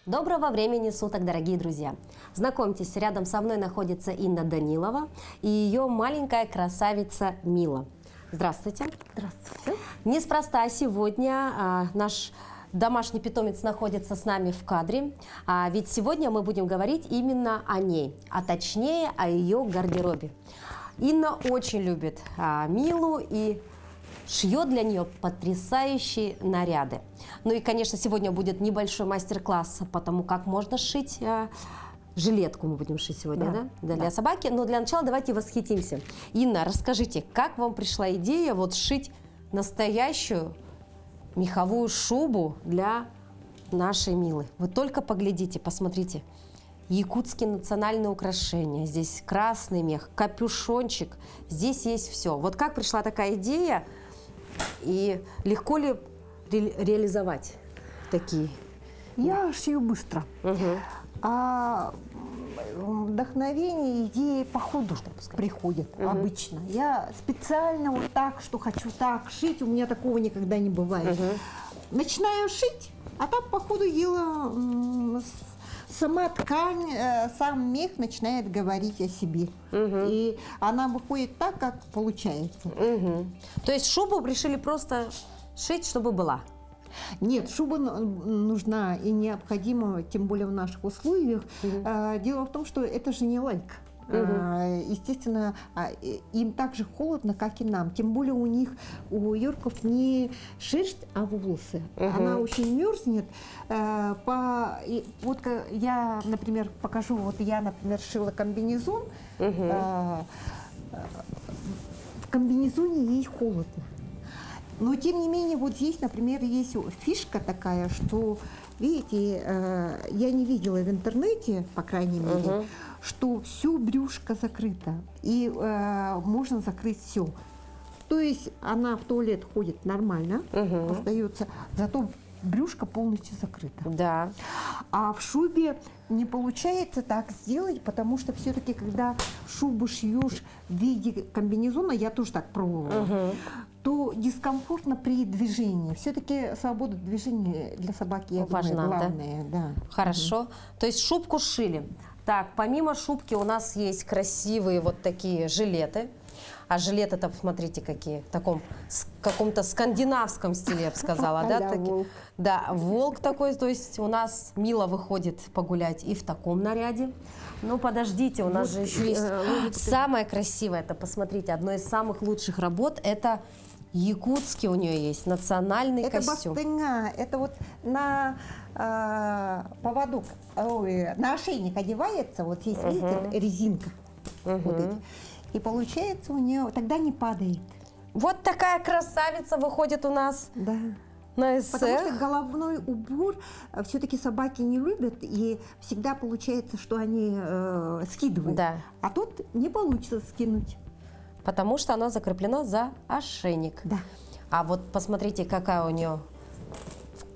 Доброго времени суток, дорогие друзья! Знакомьтесь, рядом со мной находится Инна Данилова и ее маленькая красавица Мила. Здравствуйте! Здравствуйте! Неспроста сегодня наш домашний питомец находится с нами в кадре, ведь сегодня мы будем говорить именно о ней, а точнее о ее гардеробе. Инна очень любит Милу и шьет для нее потрясающие наряды. Ну и, конечно, сегодня будет небольшой мастер-класс по тому, как можно шить жилетку. Мы будем шить сегодня, да? Для собаки. Но для начала давайте восхитимся. Инна, расскажите, как вам пришла идея вот сшить настоящую меховую шубу для нашей Милы? Вы только поглядите, посмотрите. Якутские национальные украшения. Здесь красный мех, капюшончик. Здесь есть все. Вот как пришла такая идея и легко ли реализовать такие? Я шью быстро. А вдохновение, идеи по ходу приходят обычно. Я специально вот так, что хочу так шить, у меня такого никогда не бывает. Начинаю шить, а там по ходу дела сама ткань, сам мех начинает говорить о себе. И она выходит так, как получается. То есть шубу решили просто шить, чтобы была? Нет, шуба нужна и необходима, тем более в наших условиях. Дело в том, что это же не лайк. Естественно, им так же холодно, как и нам. Тем более у йорков не шерсть, а волосы. Она очень мерзнет. Вот я, например, покажу, вот я, например, шила комбинезон. В комбинезоне ей холодно. Но, тем не менее, вот здесь, например, есть фишка такая, что, видите, я не видела в интернете, по крайней мере, что все брюшко закрыто, и можно закрыть все. То есть она в туалет ходит нормально, остается, зато брюшко полностью закрыто. Да. А в шубе не получается так сделать, потому что все-таки, когда шубу шьешь в виде комбинезона, я тоже так пробовала, то дискомфортно при движении. Все-таки свобода движения для собаки, я важна, думаю, главное. Да? Хорошо. То есть шубку шили. Так, помимо шубки у нас есть красивые вот такие жилеты. А жилеты-то, посмотрите, какие. В каком-то скандинавском стиле, я бы сказала. Да, волк такой. То есть у нас Мила выходит погулять и в таком наряде. Ну, подождите, у нас же еще есть самое красивое. Это, посмотрите, одно из самых лучших работ. Это якутский у нее есть национальный костюм. Это бастыня. Это вот на поводок, на ошейник одевается. Вот здесь, видите, резинка. Вот эти. И получается у нее, тогда не падает. Вот такая красавица выходит у нас на эссе. Потому что головной убор все-таки собаки не любят, и всегда получается, что они скидывают. Да. А тут не получится скинуть. Потому что она закреплена за ошейник. Да. А вот посмотрите, какая у нее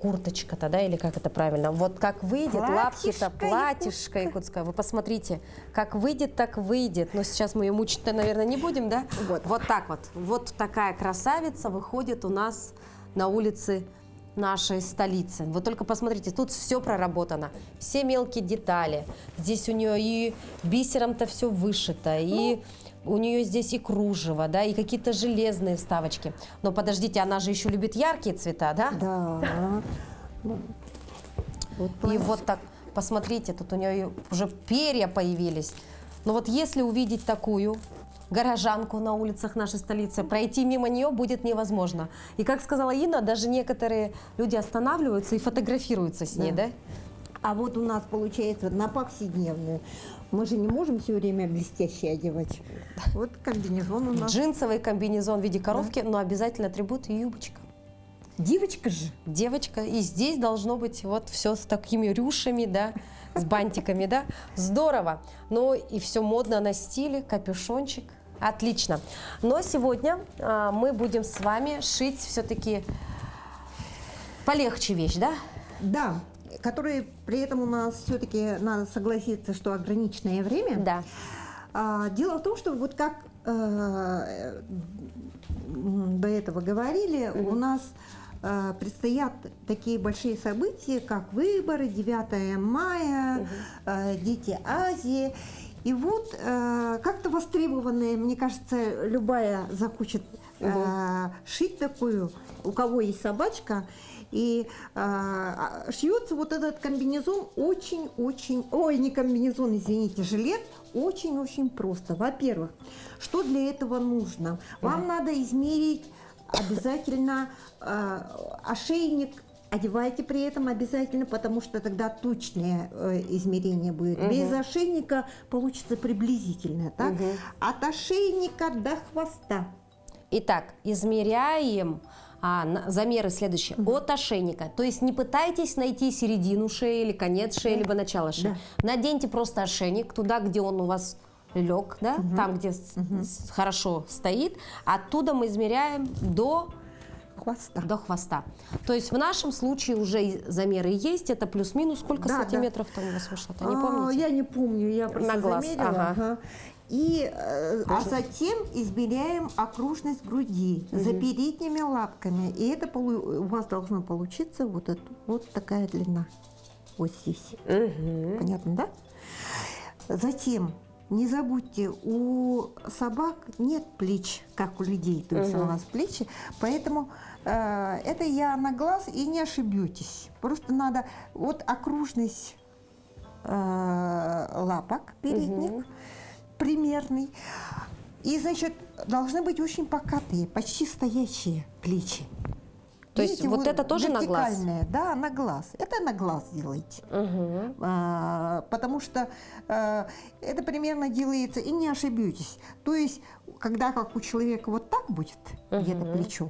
курточка-то, да, или как это правильно? Вот как выйдет, лапки-то, платьишко якутское. Вы посмотрите, как выйдет, так выйдет. Но сейчас мы ее мучить-то, наверное, не будем, да? Вот так вот. Вот такая красавица выходит у нас на улице нашей столицы. Вы только посмотрите, тут все проработано. Все мелкие детали. Здесь у нее и бисером-то все вышито, и у нее здесь и кружево, да, и какие-то железные вставочки. Но подождите, она же еще любит яркие цвета, да? Да. И вот так, посмотрите, тут у нее уже перья появились. Но вот если увидеть такую горожанку на улицах нашей столицы, пройти мимо нее будет невозможно. И, как сказала Инна, даже некоторые люди останавливаются и фотографируются с ней, да? А вот у нас получается на повседневную. Мы же не можем все время блестяще одевать. Вот комбинезон у нас. Джинсовый комбинезон в виде коровки, но обязательно атрибут и юбочка. Девочка же. Девочка. И здесь должно быть вот все с такими рюшами, да, с бантиками, да. Здорово. Ну и все модно на стиле, капюшончик. Отлично. Но сегодня мы будем с вами шить все-таки полегче вещь, да? Да. Которые при этом у нас все-таки надо согласиться, что ограниченное время. Да. Дело в том, что вот как до этого говорили, у нас предстоят такие большие события, как выборы, 9 мая, Дети Азии. И вот как-то востребованная, мне кажется, любая захочет шить такую, у кого есть собачка, и шьется вот этот комбинезон очень-очень, ой, не комбинезон, извините, жилет, очень-очень просто. Во-первых, что для этого нужно? Вам надо измерить обязательно ошейник. Одевайте при этом обязательно, потому что тогда точное измерение будет. Без ошейника получится приблизительно, так? От ошейника до хвоста. Итак, измеряем замеры следующие. От ошейника. То есть не пытайтесь найти середину шеи или конец шеи, либо начало шеи. Наденьте просто ошейник туда, где он у вас лег, да? Там, где хорошо стоит. Оттуда мы измеряем до хвоста. То есть в нашем случае уже замеры есть, это плюс-минус. Сколько сантиметров там у вас вышло-то, не помните? Я не помню, я просто на глаз. замерила. И, затем измеряем окружность груди за передними лапками. И это у вас должно получиться вот такая длина. Вот здесь. Понятно, да? Затем не забудьте, у собак нет плеч, как у людей, то есть у нас плечи, поэтому это я на глаз, и не ошибетесь. Просто надо вот окружность лапок передних, примерный, и, значит, должны быть очень покатые, почти стоящие плечи. То есть вот это тоже на глаз? Да, на глаз. Это на глаз делайте. Потому что это примерно делается, и не ошибетесь. То есть, когда как у человека вот так будет, где-то плечо,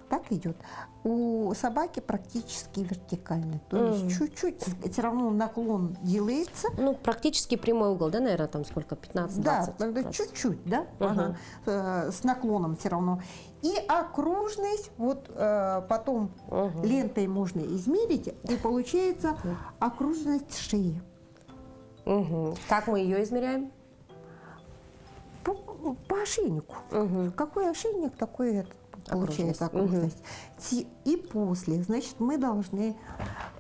так идет, у собаки практически вертикально. То есть чуть-чуть все равно наклон делается. Ну, практически прямой угол, да, наверное, там сколько, 15-20? Да, тогда чуть-чуть, да, с наклоном все равно. И окружность, вот потом лентой можно измерить, и получается окружность шеи. Как мы ее измеряем? По ошейнику. Какой ошейник, такой этот. Получается окружность. И после, значит, мы должны...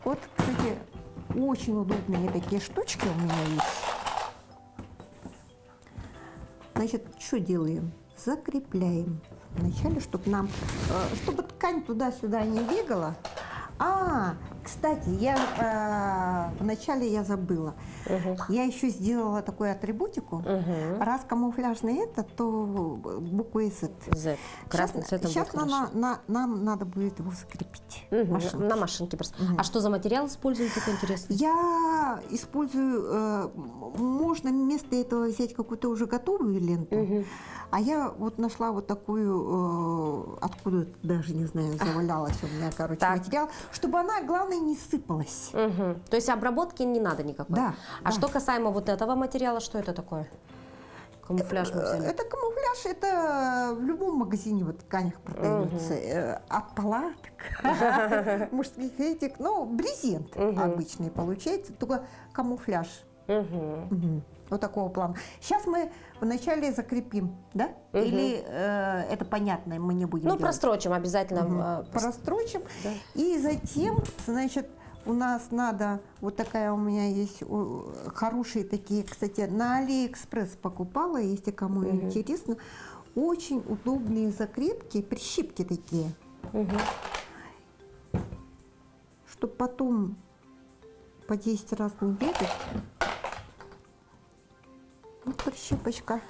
Вот, кстати, очень удобные такие штучки у меня есть. Значит, что делаем? Закрепляем вначале, чтобы ткань туда-сюда не бегала. Кстати, вначале я забыла. Я еще сделала такую атрибутику. Раз камуфляжный это, то буквой Z. Z. Красным цветом. Сейчас нам надо будет его закрепить. На машинке просто. А что за материал используете, такой интересный? Я использую, можно вместо этого взять какую-то уже готовую ленту. А я вот нашла вот такую, откуда даже не знаю, завалялась у меня, материал, чтобы она, главное, не сыпалась. То есть обработки не надо никакой? Да. А что касаемо вот этого материала, что это такое? Камуфляж мы взяли. Это камуфляж, это в любом магазине вот тканях продается. От палаток, мужских этих, брезент обычный получается, только камуфляж. Вот такого плана. Сейчас мы вначале закрепим, да? Или это понятно, мы не будем делать? Прострочим обязательно. Прострочим. Да. И затем, значит, у нас надо, вот такая у меня есть, хорошие такие, кстати, на Алиэкспресс покупала, если кому интересно, очень удобные закрепки, прищипки такие, чтобы потом по 10 раз не бегать. Вот прищипочка.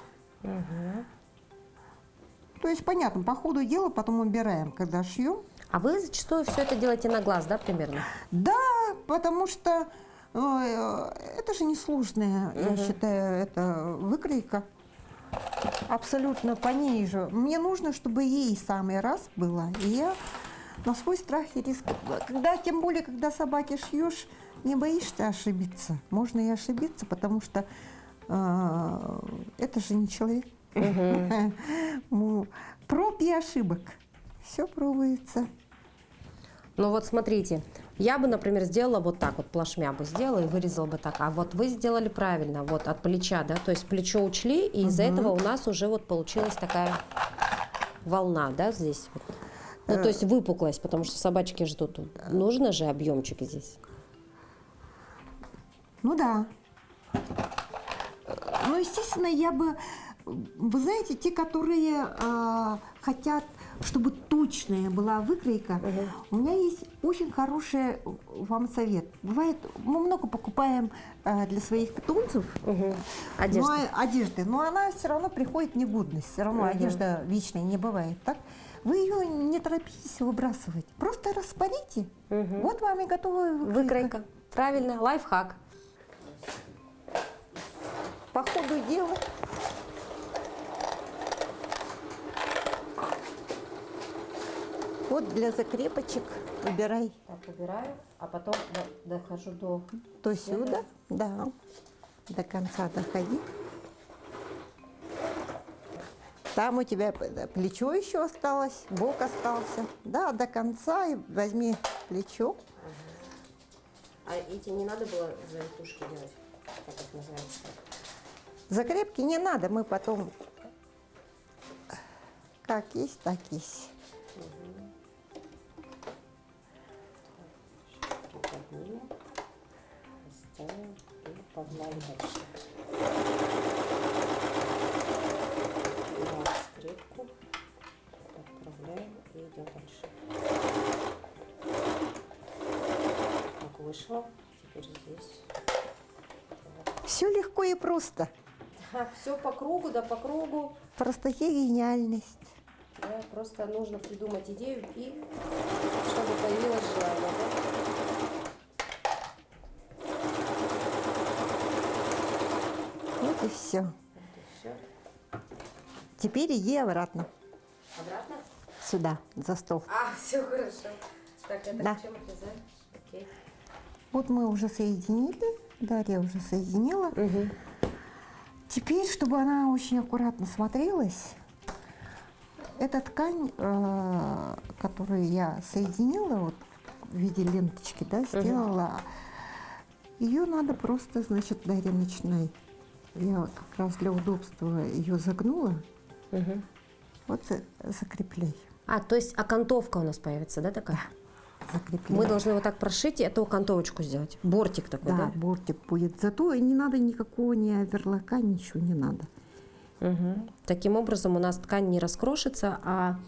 То есть, понятно, по ходу дела потом убираем, когда шьем. А вы зачастую все это делаете на глаз, да, примерно? Да, потому что это же несложная, я считаю, это выкройка. Абсолютно по ней же. Мне нужно, чтобы ей самый раз было. И я на свой страх и риск. Тем более, когда собаке шьешь, не боишься ошибиться. Можно и ошибиться, потому что это же не человек. Проб и ошибок. Все пробуется. Ну вот смотрите, я бы, например, сделала вот так, вот плашмя бы сделала и вырезала бы так. А вот вы сделали правильно, вот от плеча, да, то есть плечо учли, и из-за этого у нас уже вот получилась такая волна, да, здесь вот. Ну, то есть выпуклость, потому что собачки ждут. Нужно же объемчик здесь. Ну да. Ну, естественно, я бы... Вы знаете, те, которые хотят, чтобы точная была выкройка, у меня есть очень хороший вам совет. Бывает, мы много покупаем для своих питомцев одежды, но она все равно приходит в негодность. Все равно одежда вечная не бывает, так? Вы ее не торопитесь выбрасывать. Просто распарите. Вот вам и готовая Выкройка. Правильно, лайфхак. По ходу дела. Вот для закрепочек выбирай. Так, выбираю, а потом дохожу То сюда, да, до конца доходи. Там у тебя плечо еще осталось, бок остался. Да, до конца и возьми плечо. А эти не надо было завитушки делать? Как это называется? Закрепки не надо, мы потом как есть, так есть. Приподнимем, оставим и погнали дальше. Берем скрепку, отправляем и идем дальше. Так, вышло. Теперь здесь. Все легко и просто. Так, все по кругу, да по кругу. Простота и гениальность. Да, просто нужно придумать идею и чтобы появилось желание. Да? Вот и все. Вот и все. Теперь иди обратно. Обратно? Сюда, за стол. А, все хорошо. Так, это Да. чем отрезаем? Окей. Вот мы уже соединили. Дарья уже соединила. Теперь, чтобы она очень аккуратно смотрелась, эта ткань, которую я соединила вот, в виде ленточки, да, сделала, ее надо просто, значит, Дарья, начинай. Я как раз для удобства ее загнула. Вот закрепляй. А, то есть окантовка у нас появится, да, такая? Закрепляй. Мы должны вот так прошить и эту окантовочку сделать. Бортик такой, Да, да? бортик будет. Зато не надо никакого ни оверлока, ничего не надо. Таким образом у нас ткань не раскрошится, а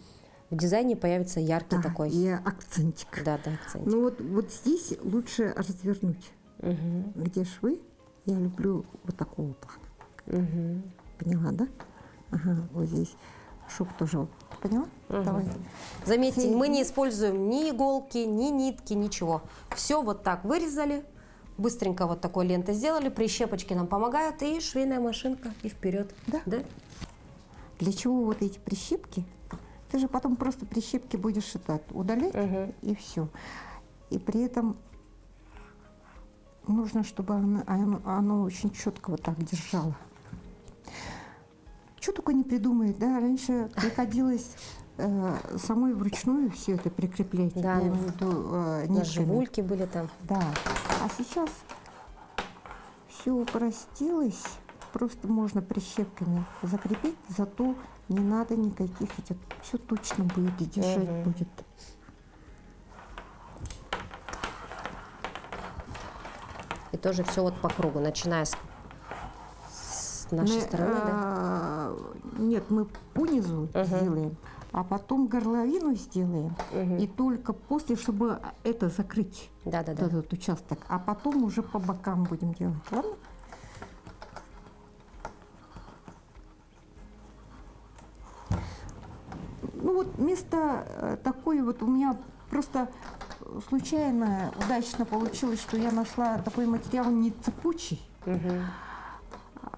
в дизайне появится яркий Да, такой. и акцентик. Да, акцент. Ну вот здесь лучше развернуть. Где швы, я люблю вот такого плана. Поняла, да? Ага, вот здесь шов тоже. Поняла? Давай. Заметьте, мы не используем ни иголки, ни нитки, ничего. Все вот так вырезали, быстренько вот такой лентой сделали, прищепочки нам помогают, и швейная машинка, и вперед. Да. Для чего вот эти прищепки? Ты же потом просто прищепки будешь удалять, и все. И при этом нужно, чтобы оно очень четко вот так держало. Что только не придумает, да? Раньше приходилось самой вручную все это прикреплять. Да, я имею в виду, на живульки были там. Да. А сейчас все упростилось. Просто можно прищепками закрепить, зато не надо никаких этих. Все точно будет и держать будет. И тоже все вот по кругу, начиная с нашей стороны, да? Нет, мы по низу сделаем, а потом горловину сделаем. И только после, чтобы это закрыть, Да. этот участок, а потом уже по бокам будем делать. Ладно? Ну вот место такое вот у меня просто случайно, удачно получилось, что я нашла такой материал не цепучий.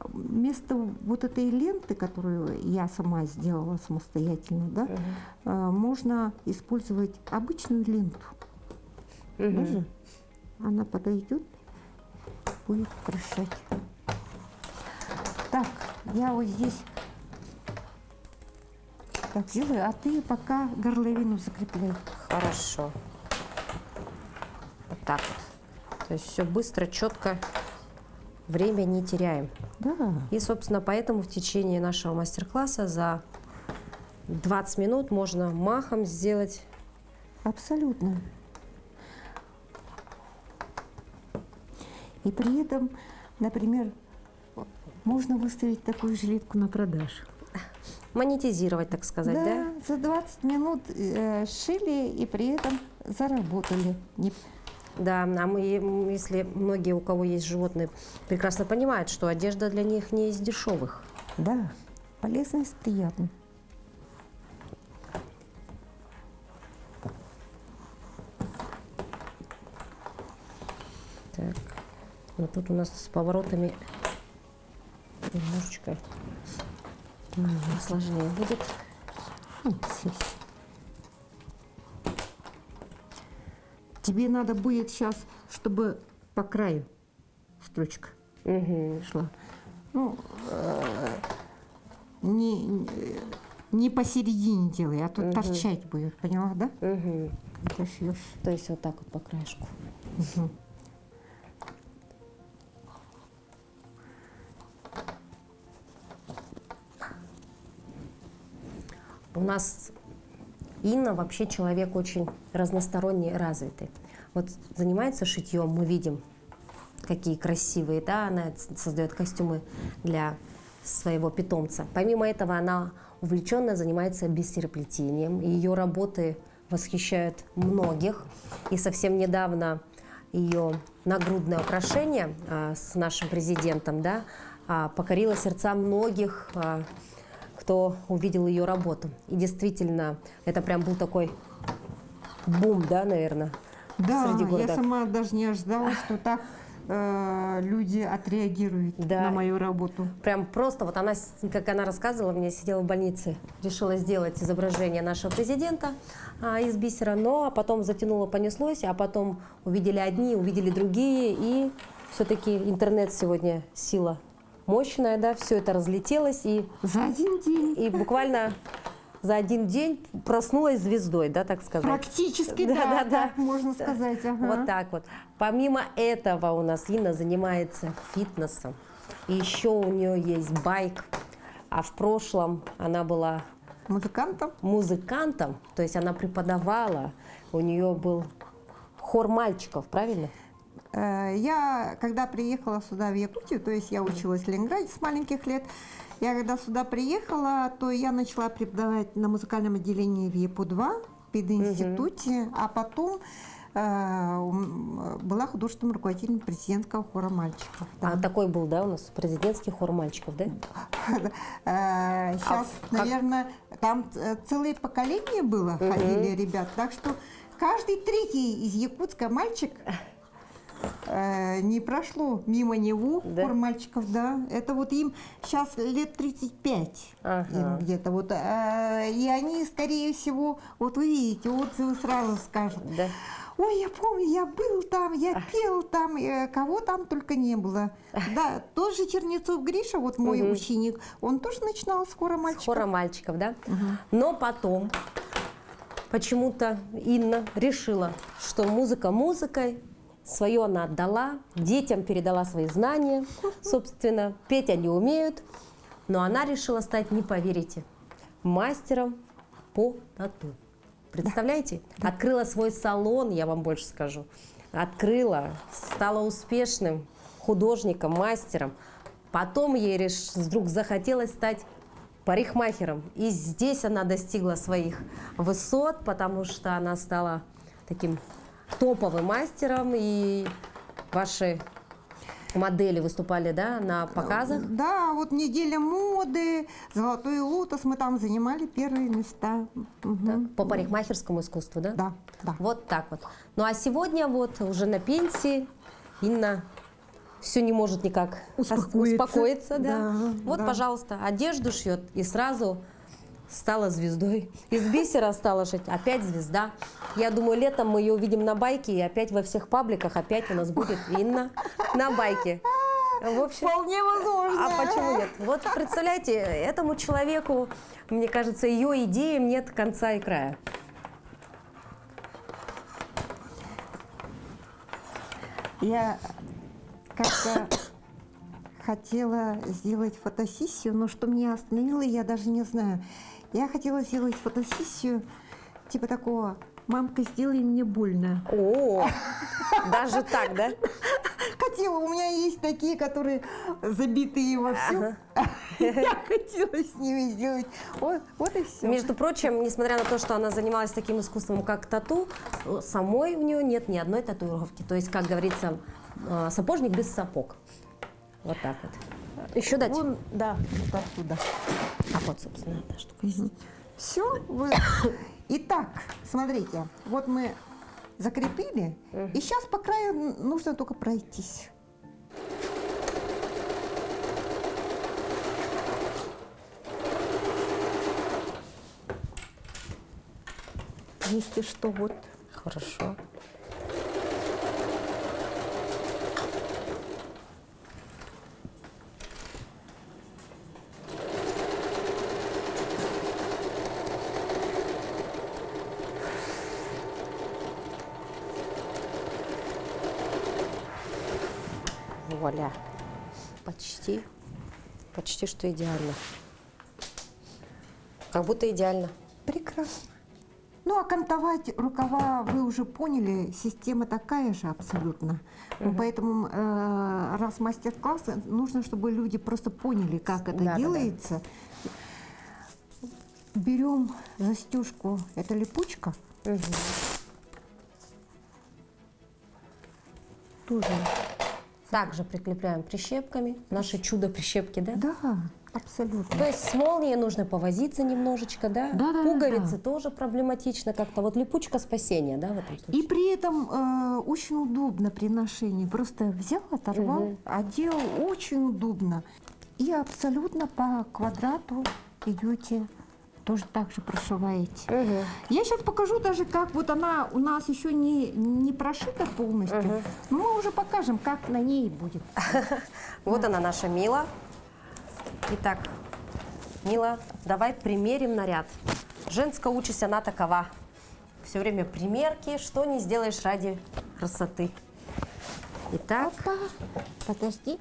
Вместо вот этой ленты, которую я сама сделала самостоятельно, да, можно использовать обычную ленту. Даже она подойдет, будет украшать. Так, я вот здесь так делаю, а ты пока горловину закрепляй. Хорошо. Вот так вот. То есть все быстро, четко, время не теряем. Да. И, собственно, поэтому в течение нашего мастер-класса за 20 минут можно махом сделать Абсолютно. И при этом, например, можно выставить такую жилетку на продажу. Монетизировать, так сказать, да? За 20 минут шили и при этом заработали. Да, а мы, если многие, у кого есть животные, прекрасно понимают, что одежда для них не из дешевых. Да, полезно и приятно. Так, вот тут у нас с поворотами немножечко сложнее будет. Здесь. Тебе надо будет сейчас, чтобы по краю строчка шла. Ну, не посередине делай, а то торчать будет, поняла, да? Ты шьешь. То есть вот так вот по краешку. У нас Инна вообще человек очень разносторонний, развитый. Вот занимается шитьем, мы видим, какие красивые, да, она создает костюмы для своего питомца. Помимо этого, она увлеченно занимается бисероплетением. Ее работы восхищают многих. И совсем недавно ее нагрудное украшение с нашим президентом, да, покорило сердца многих, кто увидел ее работу. И действительно, это прям был такой бум, да, наверное, Да, среди города. я сама даже не ожидала, что так люди отреагируют на мою работу. Прям просто, вот она, как она рассказывала, мне сидела в больнице, решила сделать изображение нашего президента из бисера, но потом затянуло, понеслось, а потом увидели одни, увидели другие, и все-таки интернет сегодня сила мощная, да, все это разлетелось, и За один день. и буквально за один день проснулась звездой, да, так сказать. Практически, да, так можно сказать. Ага. Вот так вот. Помимо этого у нас Инна занимается фитнесом. И еще у нее есть байк. А в прошлом она была музыкантом, то есть она преподавала. У нее был хор мальчиков, правильно? Я, когда приехала сюда, в Якутию, то есть я училась в Ленинграде с маленьких лет, я когда сюда приехала, то я начала преподавать на музыкальном отделении в ЕПУ-2, в пединституте, а потом была художественным руководителем президентского хора мальчиков. Да. А такой был, да, у нас президентский хор мальчиков, да? Сейчас, наверное, там целое поколение было, ходили ребят, так что каждый третий из Якутска мальчик не прошло мимо него, да? Хор мальчиков, да. Это вот им сейчас лет 35, им где-то вот. И они, скорее всего, вот вы видите, отзывы сразу скажут. Да. Ой, я помню, я был там, я пел там, кого там только не было. Да, тот же Чернецов Гриша, вот мой ученик, он тоже начинал с хора мальчиков. С хора мальчиков, да. Но потом почему-то Инна решила, что музыка музыкой, свое она отдала, детям передала свои знания, собственно, петь они умеют, но она решила стать, не поверите, мастером по тату. Представляете? Да. Открыла свой салон, я вам больше скажу. Открыла, стала успешным художником, мастером. Потом ей вдруг захотелось стать парикмахером. И здесь она достигла своих высот, потому что она стала таким топовым мастером. И ваши модели выступали, да, на показах? Да, вот неделя моды, Золотой лотос, мы там занимали первые места. По парикмахерскому искусству, да? Да, да. Вот так вот. Ну а сегодня вот уже на пенсии Инна все не может никак успокоиться. Да. Вот, да. Пожалуйста, одежду шьет и сразу стала звездой. Из бисера стала шить, опять звезда. Я думаю, летом мы ее увидим на байке, и опять во всех пабликах опять у нас будет Инна на байке. В общем, вполне возможно. А почему нет? Вот представляете, этому человеку, мне кажется, ее идеям нет конца и края. Я как-то хотела сделать фотосессию, но что меня остановило, я даже не знаю. Я хотела сделать фотосессию типа такого Мамка, сделай мне больно. О, даже так, да? Хотела, у меня есть такие, которые забитые во все. Я хотела с ними сделать. Вот и все. Между прочим, несмотря на то, что она занималась таким искусством, как тату, самой у нее нет ни одной татуировки. То есть, как говорится, сапожник без сапог. Вот так вот. Еще дать? Вон, да, вот оттуда. А вот, собственно, эта штука есть. Все. Итак, смотрите, вот мы закрепили, и сейчас по краю нужно только пройтись. Если что, вот. Хорошо. Вуаля. Почти что идеально. Как будто идеально. Прекрасно. Ну, а кантовать рукава, вы уже поняли, система такая же абсолютно. Поэтому раз мастер-класс, нужно, чтобы люди просто поняли, как это Да, делается. Берем застежку, это липучка. Тоже. Также прикрепляем прищепками. Наши чудо-прищепки, да? Да, абсолютно. То есть с молнией нужно повозиться немножечко, да? Да. Пуговицы тоже проблематично как-то. Вот липучка спасения, да, в этом случае? И при этом очень удобно при ношении. Просто взял, оторвал, одел, очень удобно. И абсолютно по квадрату идете, тоже так же прошиваете. Я сейчас покажу даже, как вот она у нас еще не прошита полностью. Но мы уже покажем, как на ней будет. Вот она, наша Мила. Итак, Мила, давай примерим наряд. Женская участь, она такова. Все время примерки, что не сделаешь ради красоты. Итак. Опа, подожди.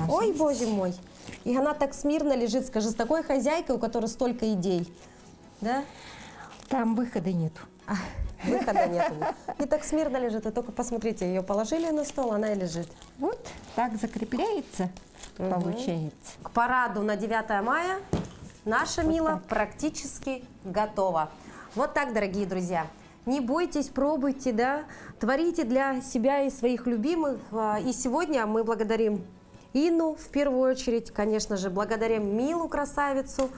Ой, боже мой. И она так смирно лежит, скажи, с такой хозяйкой, у которой столько идей. Да? Там выхода нету. Выхода нет. И так смирно лежит. Вы только посмотрите, ее положили на стол, она и лежит. Вот так закрепляется, получается. К параду на 9 мая наша Мила практически готова. Вот так, дорогие друзья. Не бойтесь, пробуйте, да, творите для себя и своих любимых. И сегодня мы благодарим Инну в первую очередь, конечно же, благодарим Милу, красавицу,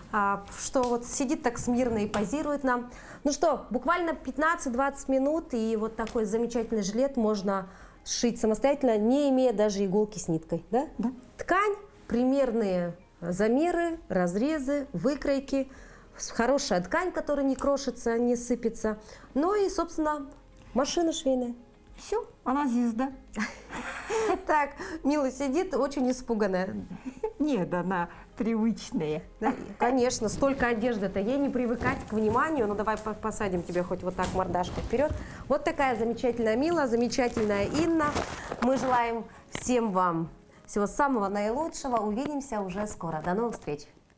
что вот сидит так смирно и позирует нам. Ну что, буквально 15-20 минут, и вот такой замечательный жилет можно сшить самостоятельно, не имея даже иголки с ниткой, да? Да. Ткань, примерные замеры, разрезы, выкройки, хорошая ткань, которая не крошится, не сыпется, ну и, собственно, машина швейная. Все, она звезда. Так, Мила сидит очень испуганная. Нет, она привычная. Да, конечно, столько одежды-то, ей не привыкать к вниманию. Ну, давай посадим тебя хоть вот так мордашкой вперед. Вот такая замечательная Мила, замечательная Инна. Мы желаем всем вам всего самого наилучшего. Увидимся уже скоро. До новых встреч!